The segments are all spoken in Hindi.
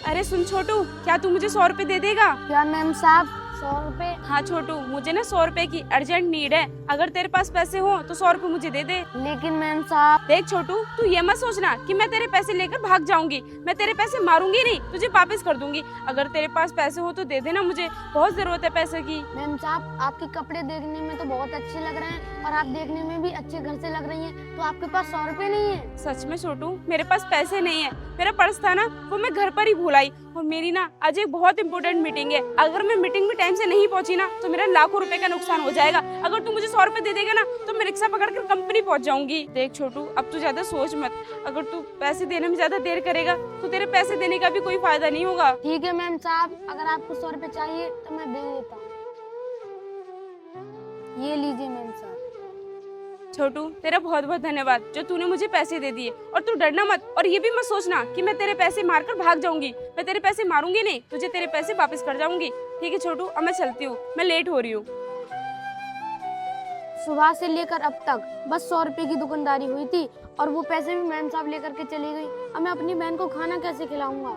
अरे सुन छोटू, क्या तू मुझे 100 रुपए दे देगा? क्या मैम साहब 100 रुपए? हाँ छोटू, मुझे ना 100 रुपए की अर्जेंट नीड है। अगर तेरे पास पैसे हो तो 100 रुपए मुझे दे दे। लेकिन मैम साहब। देख छोटू, तू ये मत सोचना कि मैं तेरे पैसे लेकर भाग जाऊंगी। मैं तेरे पैसे मारूंगी नहीं, तुझे वापस कर दूंगी। अगर तेरे पास पैसे हो तो दे देना, मुझे बहुत जरूरत है पैसे की। मैम साहब, आपके कपड़े देखने में तो बहुत अच्छे लग रहे हैं और आप देखने में भी अच्छे घर से लग रही हैं, तो आपके पास 100 रुपए नहीं है? सच में छोटू, मेरे पास पैसे नहीं है। मेरा पर्स था ना, वो मैं घर पर ही भूल आई। और मेरी ना आज एक बहुत इंपॉर्टेंट मीटिंग है। अगर मैं मीटिंग में टाइम से नहीं पहुंची ना तो मेरा लाखों रुपए का नुकसान हो जाएगा। अगर तू मुझे 100 रुपए दे देगा ना तो मैं रिक्शा पकड़कर कंपनी पहुंच जाऊंगी। देख छोटू, अब तू ज्यादा सोच मत। अगर तू पैसे देने में ज्यादा देर करेगा तो तेरे पैसे देने का भी कोई फायदा नहीं होगा। ठीक है मैम साहब, अगर आपको 100 रुपए चाहिए तो मैं दे देता हूँ। ये लीजिए मैम साहब। छोटू, तेरा बहुत बहुत धन्यवाद जो तूने मुझे पैसे दे दिए। और तू डरना मत, और ये भी मत सोचना कि मैं तेरे पैसे मारकर भाग जाऊंगी। मैं तेरे पैसे मारूंगी नहीं, तुझे तेरे पैसे वापस कर जाऊंगी। ठीक है छोटू, अब मैं चलती हूँ, मैं लेट हो रही हूँ। सुबह से लेकर अब तक बस 100 रुपए की दुकानदारी हुई थी और वो पैसे भी मैम साहब लेकर के चली गई। अब मैं अपनी बहन को खाना कैसे खिलाऊंगा?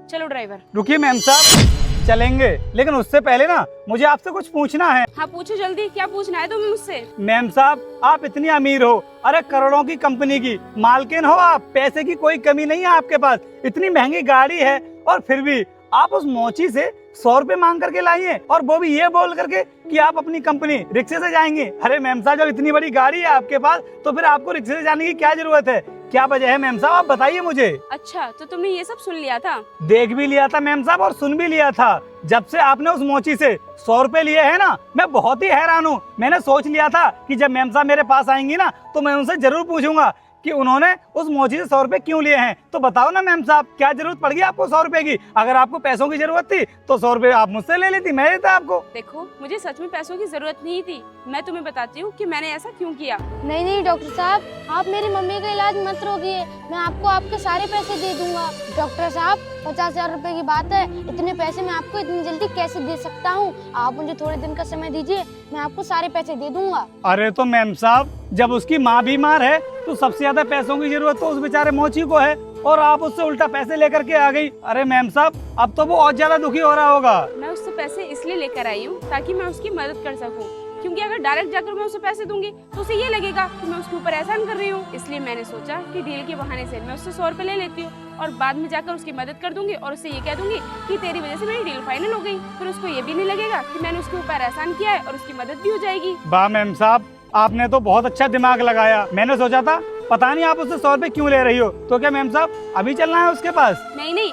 चलो ड्राइवर। रुकिए मैम साहब, चलेंगे, लेकिन उससे पहले ना मुझे आपसे कुछ पूछना है। हाँ पूछो जल्दी, क्या पूछना है तुम्हें मुझसे? मैम साहब, आप इतनी अमीर हो, अरे करोड़ों की कंपनी की मालकिन हो आप, पैसे की कोई कमी नहीं है आपके पास, इतनी महंगी गाड़ी है और फिर भी आप उस मोची से 100 रुपए मांग करके लाई हैं, और वो भी ये बोल करके कि आप अपनी कंपनी रिक्शे से जाएंगे। अरे मैम साहब, जब इतनी बड़ी गाड़ी है आपके पास तो फिर आपको रिक्शे से जाने की क्या जरूरत है? क्या वजह है मैम साहब, आप बताइए मुझे। अच्छा, तो तुमने ये सब सुन लिया था? देख भी लिया था मैम साहब और सुन भी लिया था। जब से आपने उस मोची से 100 रुपए लिए हैं ना, मैं बहुत ही हैरान हूँ। मैंने सोच लिया था कि जब मैम साहब मेरे पास आएंगी ना तो मैं उनसे जरूर पूछूंगा कि उन्होंने उस मोची से 100 रुपए क्यों लिए हैं। तो बताओ ना मैम साहब, क्या जरूरत पड़ गई आपको 100 रुपए की? अगर आपको पैसों की जरूरत थी तो 100 रुपए आप मुझसे ले लेती, मैं देता आपको। देखो, मुझे सच में पैसों की जरूरत नहीं थी। मैं तुम्हें बताती हूँ कि मैंने ऐसा क्यों किया। नहीं नहीं डॉक्टर साहब, आप मेरी मम्मी का इलाज मत रोकिए, मैं आपको आपके सारे पैसे दे दूंगा। डॉक्टर साहब, 50,000 रुपए की बात है, इतने पैसे मैं आपको इतनी जल्दी कैसे दे सकता हूँ? आप मुझे थोड़े दिन का समय दीजिए, मैं आपको सारे पैसे दे दूंगा। अरे तो मैम साहब, जब उसकी माँ बीमार है तो सबसे ज्यादा पैसों की जरूरत तो उस बेचारे मोची को है, और आप उससे उल्टा पैसे लेकर के आ गई। अरे मैम साहब, अब तो वो और ज्यादा दुखी हो रहा होगा। मैं उससे पैसे इसलिए लेकर आई हूँ ताकि मैं उसकी मदद कर सकूँ, क्योंकि अगर डायरेक्ट जाकर मैं उसे पैसे दूंगी तो उसे ये लगेगा कि मैं उसके ऊपर एहसान कर रही हूँ। इसलिए मैंने सोचा कि डील के बहाने से मैं उससे 100 रुपए ले लेती हूँ और बाद में जाकर उसकी मदद कर दूंगी और उससे ये कह दूंगी कि तेरी वजह से मेरी डील फाइनल हो गई। फिर उसको ये भी नहीं लगेगा कि मैंने उसके ऊपर एहसान किया है और उसकी मदद भी हो जाएगी। वाह मैम साहब, आपने तो बहुत अच्छा दिमाग लगाया। मैंने सोचा था पता नहीं आप उससे 100 रुपए क्यों ले रही हो। तो क्या मैम साहब अभी चलना है उसके पास? नहीं नहीं,